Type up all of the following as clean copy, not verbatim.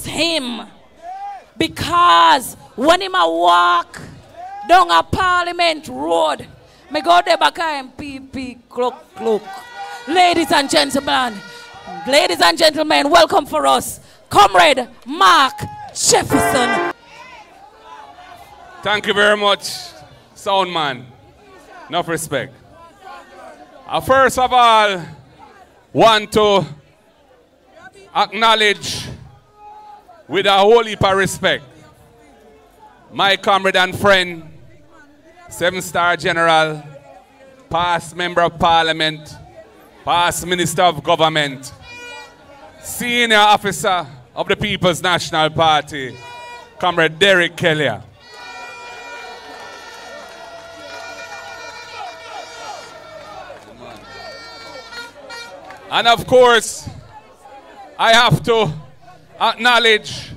him. Because when him a walk down a Parliament Road, me go there back and PP clock. Ladies and gentlemen, welcome for us, Comrade Mark Jefferson. Thank you very much, sound man. Enough respect. First of all, want to acknowledge with a whole heap of respect my comrade and friend, 7-star general, past member of parliament, past minister of government, senior officer of the People's National Party, Comrade Derek Kelly. And of course, I have to acknowledge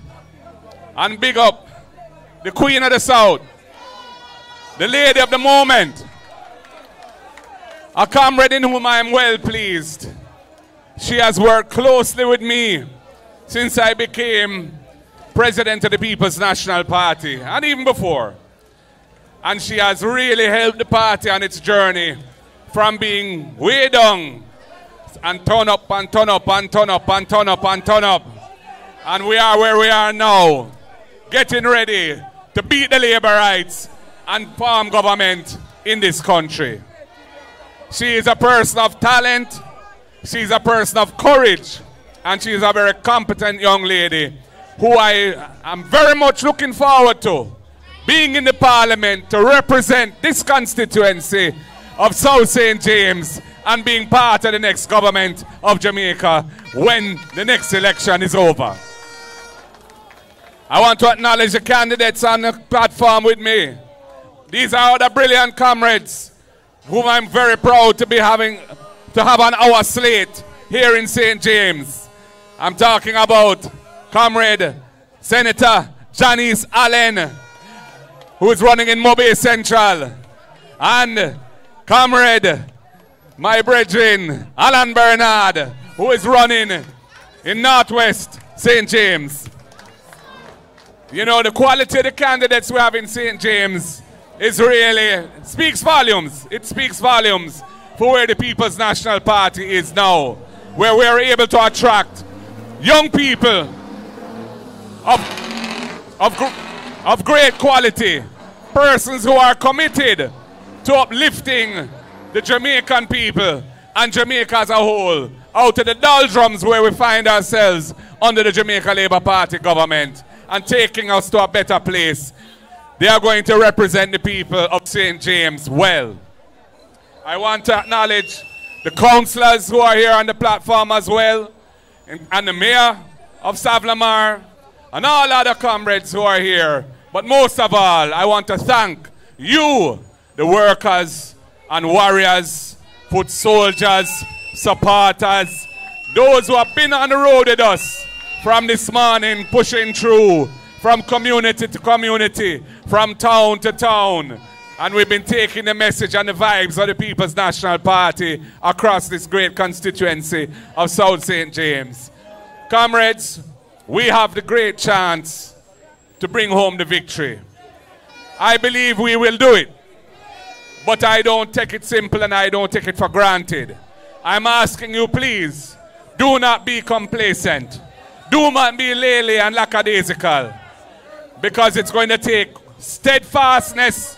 and big up the Queen of the South, the lady of the moment, a comrade in whom I am well pleased. She has worked closely with me since I became president of the People's National Party, and even before. And she has really helped the party on its journey from being way down and turn up and turn up and turn up and turn up and turn up. And we are where we are now, getting ready to beat the labor rights and form government in this country. She is a person of talent, she's a person of courage, and she is a very competent young lady who I am very much looking forward to being in the parliament to represent this constituency of South St. James and being part of the next government of Jamaica when the next election is over. I want to acknowledge the candidates on the platform with me. These are other brilliant comrades whom I'm very proud to have on our slate here in St. James. I'm talking about Comrade Senator Janice Allen, who is running in Mobile Central, and Comrade, my brethren, Alan Bernard, who is running in Northwest St. James. You know, the quality of the candidates we have in St. James is really, speaks volumes. It speaks volumes for where the People's National Party is now, where we are able to attract young people of great quality, persons who are committed to uplifting the Jamaican people and Jamaica as a whole out of the doldrums where we find ourselves under the Jamaica Labour Party government and taking us to a better place. They are going to represent the people of St. James well. I want to acknowledge the councillors who are here on the platform as well, and the mayor of Savlamar, and all other comrades who are here. But most of all, I want to thank you, the workers and warriors, foot soldiers, supporters, those who have been on the road with us from this morning, pushing through, from community to community, from town to town. And we've been taking the message and the vibes of the People's National Party across this great constituency of South St. James. Comrades, we have the great chance to bring home the victory. I believe we will do it. But I don't take it simple and I don't take it for granted. I'm asking you, please, do not be complacent. Do not be lily and lackadaisical. Because it's going to take steadfastness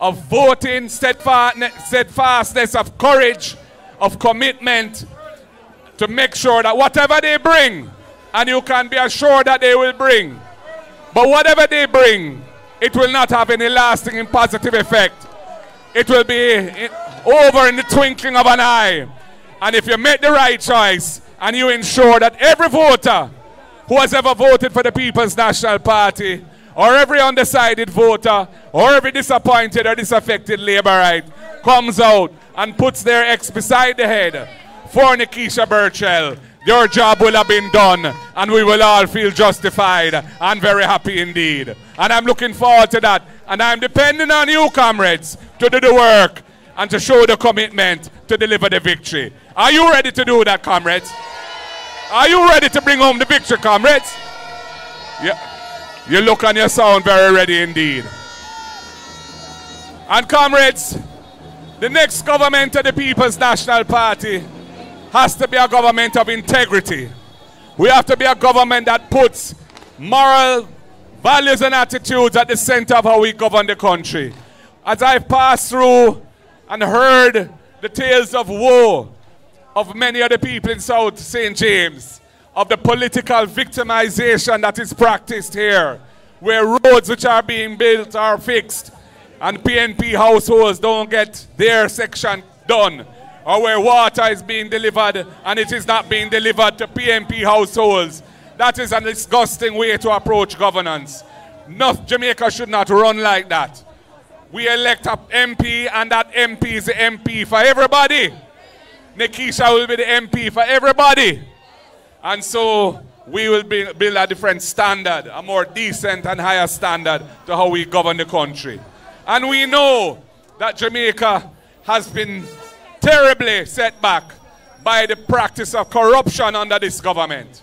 of voting, steadfastness of courage, of commitment, to make sure that whatever they bring, and you can be assured that they will bring, but whatever they bring, it will not have any lasting and positive effect. It will be over in the twinkling of an eye. And if you make the right choice and you ensure that every voter who has ever voted for the People's National Party, or every undecided voter, or every disappointed or disaffected Labourite comes out and puts their ex beside the head for Nikisha Burchell, your job will have been done and we will all feel justified and very happy indeed. And I'm looking forward to that. And I'm depending on you, comrades, to do the work and to show the commitment to deliver the victory. Are you ready to do that, comrades? Are you ready to bring home the victory, comrades? Yeah. You look and you sound very ready indeed. And comrades, the next government of the People's National Party has to be a government of integrity. We have to be a government that puts moral values and attitudes at the center of how we govern the country. As I've passed through and heard the tales of woe of many of the people in South St. James, of the political victimization that is practiced here, where roads which are being built are fixed and PNP households don't get their section done, or where water is being delivered and it is not being delivered to PNP households. That is a disgusting way to approach governance. Jamaica should not run like that. We elect an MP and that MP is the MP for everybody. Nikisha will be the MP for everybody. And so we will build a different standard, a more decent and higher standard to how we govern the country. And we know that Jamaica has been terribly set back by the practice of corruption under this government.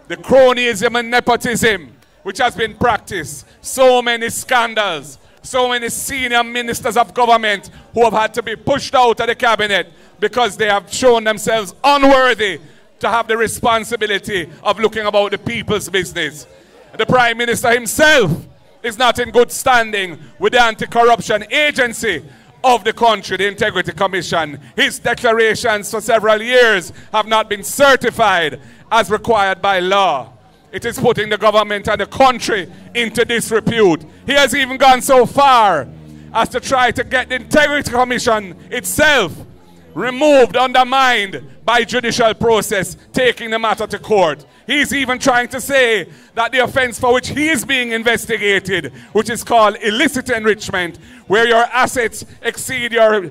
The cronyism and nepotism which has been practiced. So many scandals, so many senior ministers of government who have had to be pushed out of the cabinet because they have shown themselves unworthy to have the responsibility of looking about the people's business. The Prime Minister himself is not in good standing with the anti-corruption agency of the country, the Integrity Commission. His declarations for several years have not been certified as required by law. It is putting the government and the country into disrepute. He has even gone so far as to try to get the Integrity Commission itself removed, undermined by judicial process, taking the matter to court. He's even trying to say that the offense for which he is being investigated, which is called illicit enrichment, where your assets exceed your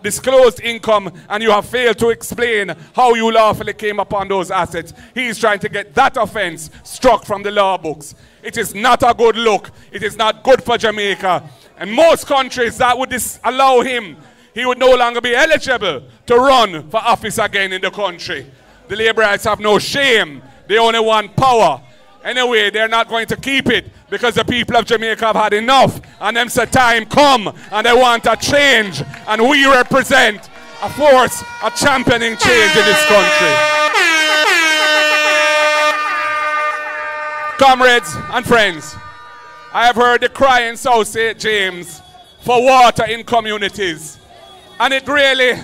disclosed income and you have failed to explain how you lawfully came upon those assets, he's trying to get that offense struck from the law books. It is not a good look. It is not good for Jamaica. And most countries that would allow him, he would no longer be eligible to run for office again in the country. The Labourites have no shame. They only want power. Anyway, they're not going to keep it because the people of Jamaica have had enough. And them say time come and they want a change. And we represent a force, a championing change in this country. Comrades and friends, I have heard the cry in South St. James for water in communities. And it really,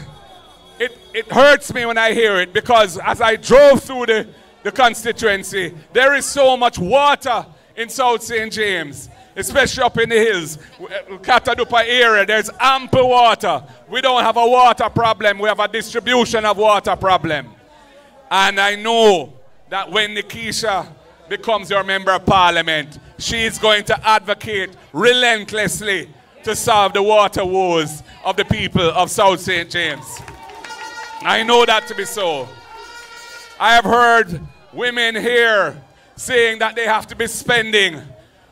it hurts me when I hear it, because as I drove through the constituency, there is so much water in South St. James, especially up in the hills. Katadupa area, there's ample water. We don't have a water problem, we have a distribution of water problem. And I know that when Nikisha becomes your member of parliament, she is going to advocate relentlessly to solve the water woes of the people of South St. James. I know that to be so. I have heard women here saying that they have to be spending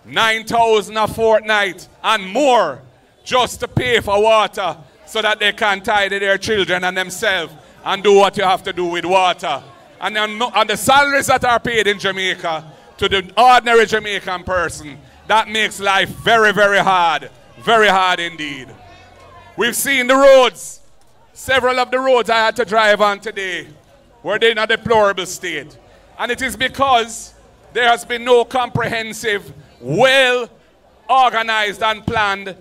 $9,000 a fortnight and more just to pay for water so that they can tidy their children and themselves and do what you have to do with water. And the salaries that are paid in Jamaica to the ordinary Jamaican person, that makes life very, very hard. Very hard indeed. We've seen the roads. Several of the roads I had to drive on today were in a deplorable state. And it is because there has been no comprehensive, well-organized and planned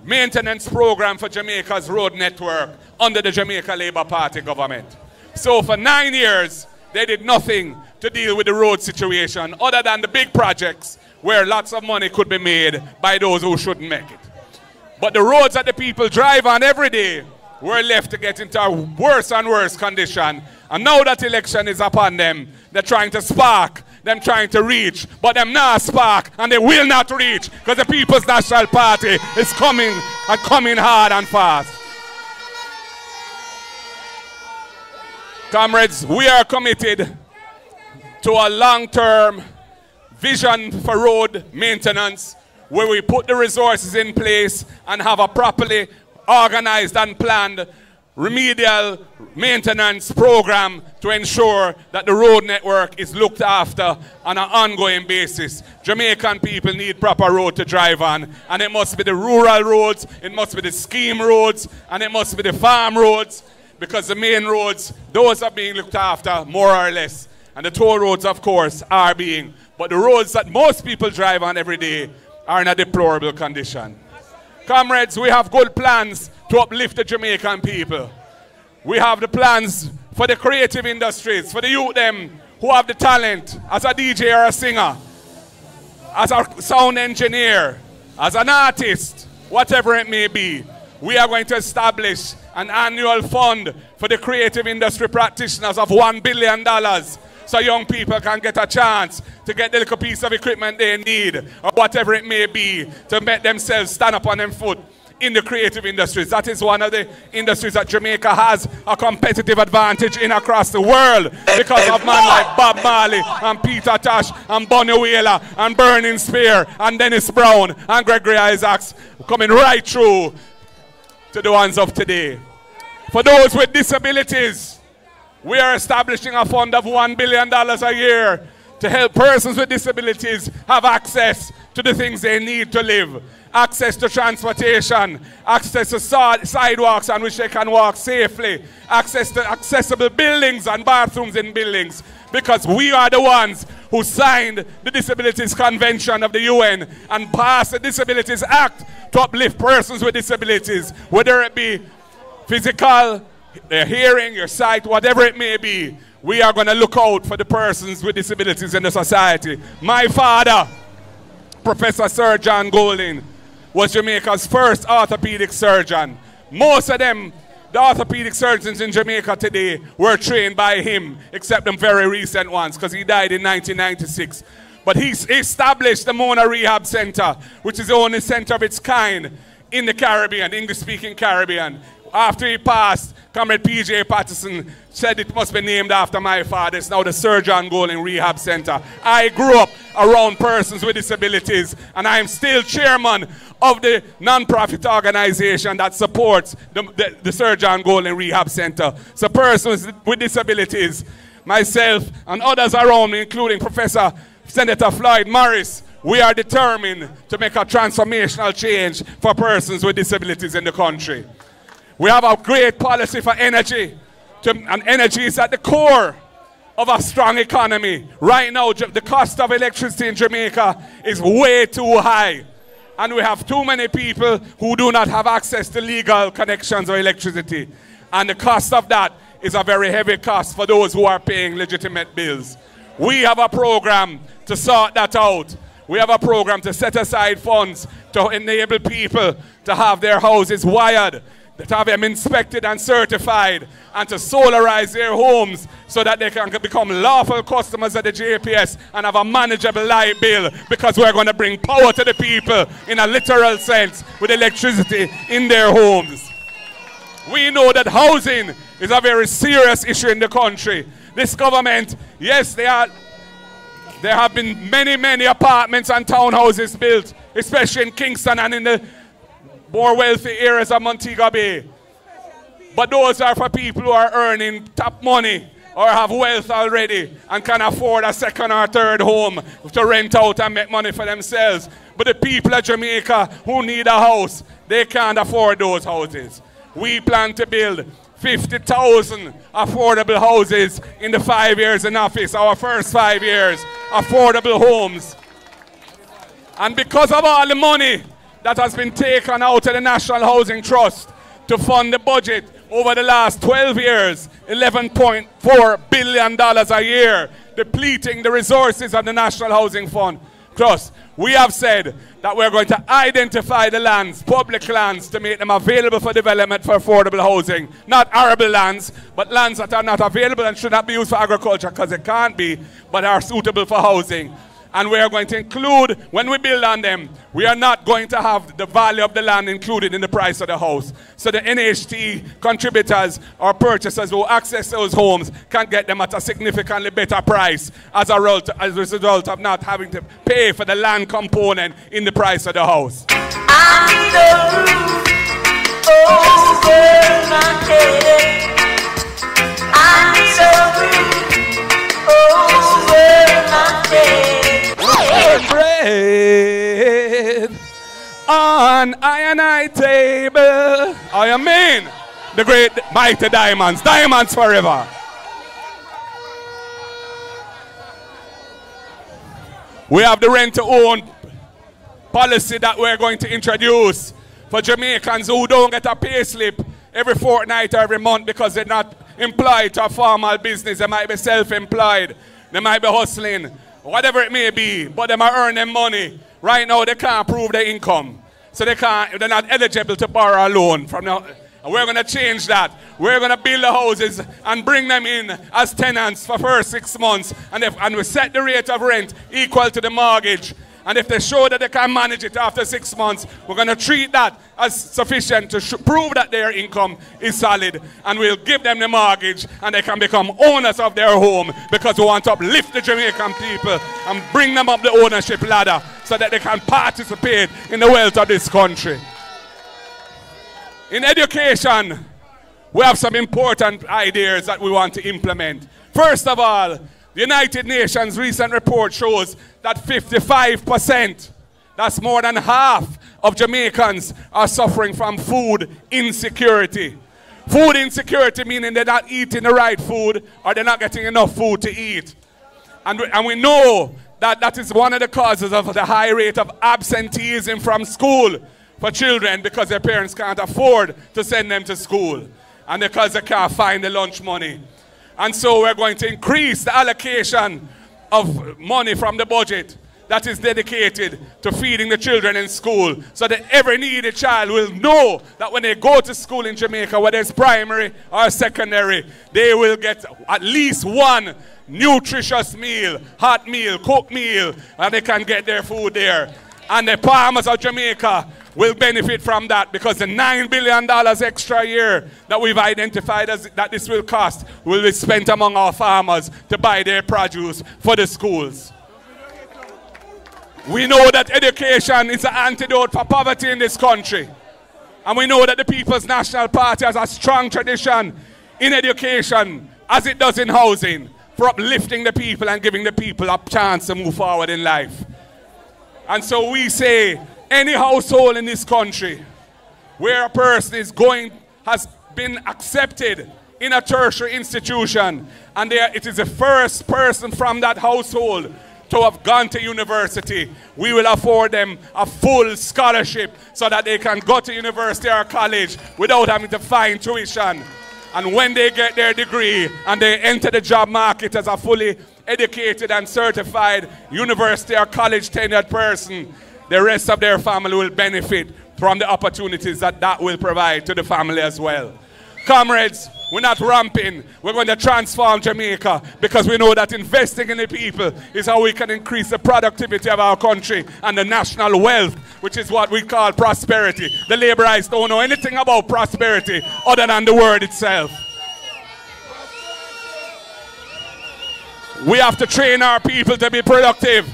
maintenance program for Jamaica's road network under the Jamaica Labour Party government. So for 9 years, they did nothing to deal with the road situation other than the big projects where lots of money could be made by those who shouldn't make it. But the roads that the people drive on every day were left to get into a worse and worse condition. And now that election is upon them, they're trying to spark, them trying to reach, but them not spark, and they will not reach, because the People's National Party is coming, and coming hard and fast. Comrades, we are committed to a long-term vision for road maintenance, where we put the resources in place and have a properly organized and planned remedial maintenance program to ensure that the road network is looked after on an ongoing basis. Jamaican people need proper road to drive on, and it must be the rural roads, it must be the scheme roads, and it must be the farm roads, because the main roads, those are being looked after more or less. And the toll roads, of course, are being. But the roads that most people drive on every day are in a deplorable condition. Comrades, we have good plans to uplift the Jamaican people. We have the plans for the creative industries, for the youth them who have the talent as a DJ or a singer, as a sound engineer, as an artist, whatever it may be. We are going to establish an annual fund for the creative industry practitioners of $1 billion so young people can get a chance to get the little piece of equipment they need or whatever it may be to make themselves stand up on their foot in the creative industries. That is one of the industries that Jamaica has a competitive advantage in across the world because of men like Bob Marley and Peter Tosh and Bunny Wailer and Burning Spear and Dennis Brown and Gregory Isaacs coming right through to the ones of today. For those with disabilities, we are establishing a fund of $1 billion a year to help persons with disabilities have access to the things they need to live. Access to transportation, access to sidewalks on which they can walk safely, access to accessible buildings and bathrooms in buildings, because we are the ones who signed the Disabilities Convention of the UN and passed the Disabilities Act to uplift persons with disabilities, whether it be physical, their hearing, your sight, whatever it may be. We are going to look out for the persons with disabilities in the society. My father, Professor Sir John Golding, was Jamaica's first orthopedic surgeon. Most of them, the orthopedic surgeons in Jamaica today, were trained by him, except the very recent ones, because he died in 1996. But he established the Mona Rehab Center, which is the only center of its kind in the Caribbean, English-speaking Caribbean. After he passed, Comrade P.J. Patterson said it must be named after my father. It's now the Sir John Golding Rehab Center. I grew up around persons with disabilities, and I am still chairman of the non-profit organization that supports the Sir John Golding Rehab Center. So persons with disabilities, myself and others around me, including Professor Senator Floyd Morris, we are determined to make a transformational change for persons with disabilities in the country. We have a great policy for energy, and energy is at the core of a strong economy. Right now, the cost of electricity in Jamaica is way too high. And we have too many people who do not have access to legal connections of electricity. And the cost of that is a very heavy cost for those who are paying legitimate bills. We have a program to sort that out. We have a program to set aside funds to enable people to have their houses wired, to have them inspected and certified, and to solarize their homes so that they can become lawful customers of the JPS and have a manageable light bill, because we're going to bring power to the people in a literal sense with electricity in their homes. We know that housing is a very serious issue in the country. This government, yes, there have been many apartments and townhouses built, especially in Kingston and in the more wealthy areas of Montego Bay. But those are for people who are earning top money or have wealth already and can afford a second or third home to rent out and make money for themselves. But the people of Jamaica who need a house, they can't afford those houses. We plan to build 50,000 affordable houses in the 5 years in office, our first 5 years, affordable homes. And because of all the money that has been taken out of the National Housing Trust to fund the budget over the last 12 years, $11.4 billion a year, depleting the resources of the National Housing Fund Trust. We have said that we're going to identify the lands, public lands, to make them available for development for affordable housing. Not arable lands, but lands that are not available and should not be used for agriculture, because they can't be, but are suitable for housing. And we are going to include, when we build on them, we are not going to have the value of the land included in the price of the house. So the NHT contributors or purchasers who access those homes can get them at a significantly better price as a result of not having to pay for the land component in the price of the house. I know, over my head. Anchovy over my head. Bread on iron table. I mean, the great mighty diamonds. Diamonds forever. We have the rent-to-own policy that we're going to introduce for Jamaicans who don't get a pay slip every fortnight or every month because they're not employed to a formal business. They might be self-employed. They might be hustling. Whatever it may be, but they might earn them money. Right now, they can't prove their income. So they're not eligible to borrow a loan from now. And we're going to change that. We're going to build the houses and bring them in as tenants for first 6 months. And we set the rate of rent equal to the mortgage. And if they show that they can manage it after 6 months, we're going to treat that as sufficient to prove that their income is solid. And we'll give them the mortgage and they can become owners of their home, because we want to uplift the Jamaican people and bring them up the ownership ladder so that they can participate in the wealth of this country. In education, we have some important ideas that we want to implement. First of all, the United Nations recent report shows that 55%, that's more than half of Jamaicans, are suffering from food insecurity. Food insecurity meaning they're not eating the right food or they're not getting enough food to eat. And we know that that is one of the causes of the high rate of absenteeism from school for children, because their parents can't afford to send them to school and because they can't find the lunch money. And so we're going to increase the allocation of money from the budget that is dedicated to feeding the children in school, so that every needy child will know that when they go to school in Jamaica, whether it's primary or secondary, they will get at least one nutritious meal, hot meal, cooked meal, and they can get their food there. And the farmers of Jamaica will benefit from that, because the $9 billion extra a year that we've identified as that this will cost will be spent among our farmers to buy their produce for the schools. We know that education is an antidote for poverty in this country. And we know that the People's National Party has a strong tradition in education, as it does in housing, for uplifting the people and giving the people a chance to move forward in life. And so we say, any household in this country where a person has been accepted in a tertiary institution, and it is the first person from that household to have gone to university, we will afford them a full scholarship so that they can go to university or college without having to find tuition. And when they get their degree and they enter the job market as a fully educated and certified university or college tenured person, the rest of their family will benefit from the opportunities that will provide to the family as well. Comrades, we're not ramping. We're going to transform Jamaica, because we know that investing in the people is how we can increase the productivity of our country and the national wealth, which is what we call prosperity. The laborites don't know anything about prosperity other than the word itself. We have to train our people to be productive.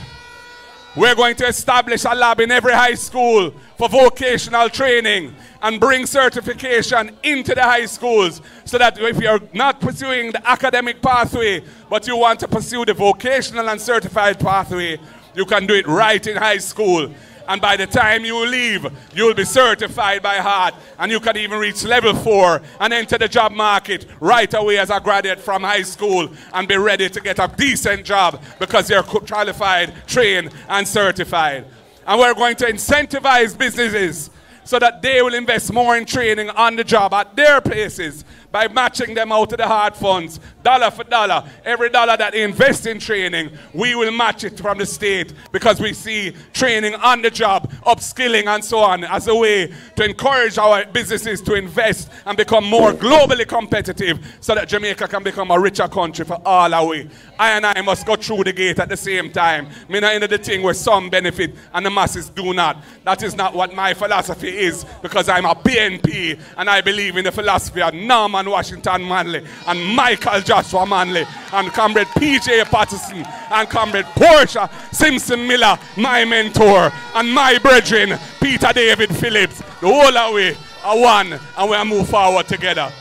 We're going to establish a lab in every high school for vocational training and bring certification into the high schools, so that if you're not pursuing the academic pathway, but you want to pursue the vocational and certified pathway, you can do it right in high school. And by the time you leave, you'll be certified by heart, and you can even reach level 4 and enter the job market right away as a graduate from high school and be ready to get a decent job because you're qualified, trained, and certified. And we're going to incentivize businesses so that they will invest more in training on the job at their places by matching them out to the hard funds, dollar for dollar. Every dollar that they invest in training, we will match it from the state, because we see training on the job, upskilling and so on as a way to encourage our businesses to invest and become more globally competitive, so that Jamaica can become a richer country for all our way. I must go through the gate at the same time. Me not into the thing where some benefit and the masses do not. That is not what my philosophy is, because I'm a BNP and I believe in the philosophy of Norman Washington Manley and Michael Joshua Manley and Comrade P.J. Patterson and Comrade Portia Simpson Miller, my mentor, and my brethren Peter David Phillips, the whole way. are one and we move forward together.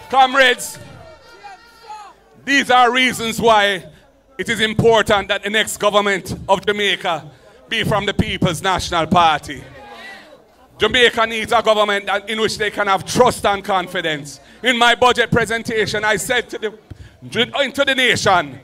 Comrades, these are reasons why it is important that the next government of Jamaica be from the People's National Party. Jamaica needs a government in which they can have trust and confidence. In my budget presentation, I said to the nation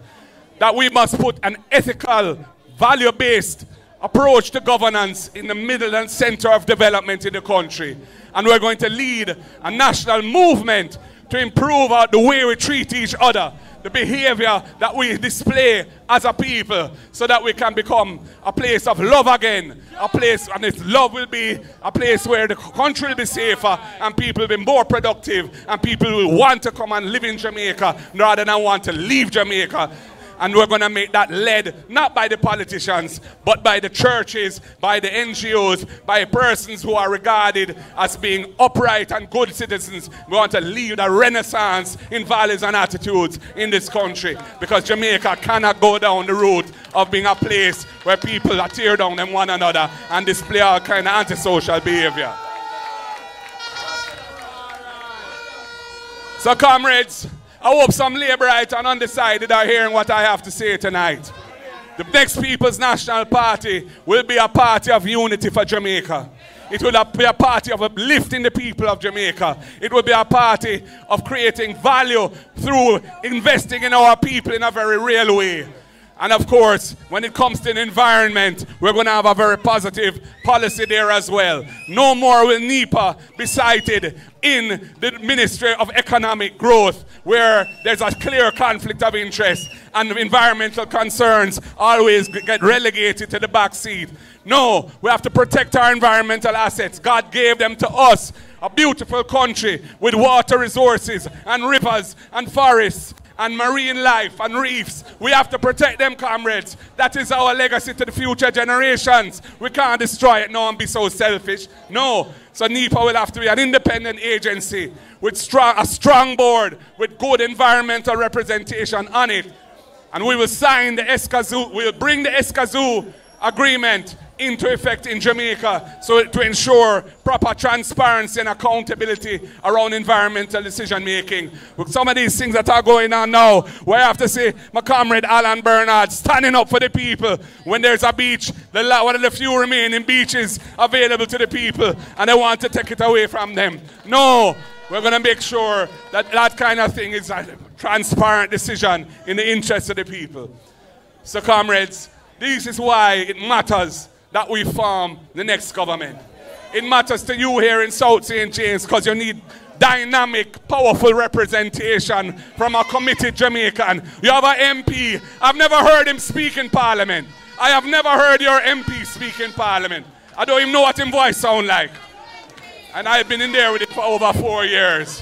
that we must put an ethical, value-based approach to governance in the middle and center of development in the country. And we're going to lead a national movement to improve the way we treat each other, the behavior that we display as a people, so that we can become a place of love again, a place, and this love will be a place where the country will be safer and people will be more productive and people will want to come and live in Jamaica rather than want to leave Jamaica. And we're going to make that led not by the politicians, but by the churches, by the NGOs, by persons who are regarded as being upright and good citizens. We want to lead a renaissance in values and attitudes in this country, because Jamaica cannot go down the route of being a place where people are tear down them one another and display all kind of antisocial behavior. So comrades, I hope some Labourites and undecided are hearing what I have to say tonight. The next People's National Party will be a party of unity for Jamaica. It will be a party of uplifting the people of Jamaica. It will be a party of creating value through investing in our people in a very real way. And of course, when it comes to the environment, we're going to have a very positive policy there as well. No more will NEPA be cited in the Ministry of Economic Growth, where there's a clear conflict of interest and environmental concerns always get relegated to the back seat. No, we have to protect our environmental assets. God gave them to us, a beautiful country with water resources and rivers and forests and marine life and reefs. We have to protect them, comrades. That is our legacy to the future generations. We can't destroy it now and be so selfish. No. So NEPA will have to be an independent agency with a strong board with good environmental representation on it. And we will sign the Escazú, we'll bring the Escazú agreement into effect in Jamaica, so to ensure proper transparency and accountability around environmental decision making. With some of these things that are going on now, where I have to say my comrade Alan Bernard standing up for the people when there's a beach, one of the few remaining beaches available to the people, and they want to take it away from them. No, we're going to make sure that that kind of thing is a transparent decision in the interest of the people. So comrades, this is why it matters that we form the next government. It matters to you here in South St. James because you need dynamic, powerful representation from a committed Jamaican. You have an MP. I've never heard him speak in Parliament. I have never heard your MP speak in Parliament. I don't even know what his voice sounds like. And I've been in there with it for over 4 years.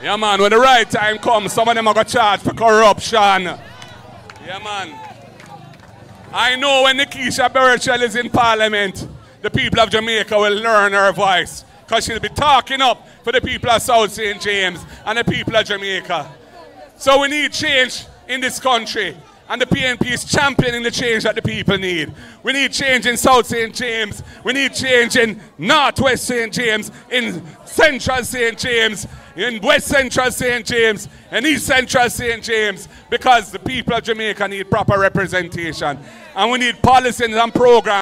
Yeah, man, when the right time comes, some of them are going to charge for corruption. Yeah, man. I know when Nikisha Burchell is in Parliament, the people of Jamaica will learn her voice, because she'll be talking up for the people of South St. James and the people of Jamaica. So we need change in this country, and the PNP is championing the change that the people need. We need change in South St. James. We need change in Northwest St. James, in Central St. James, in West Central St. James, and East Central St. James, because the people of Jamaica need proper representation. And we need policies and programs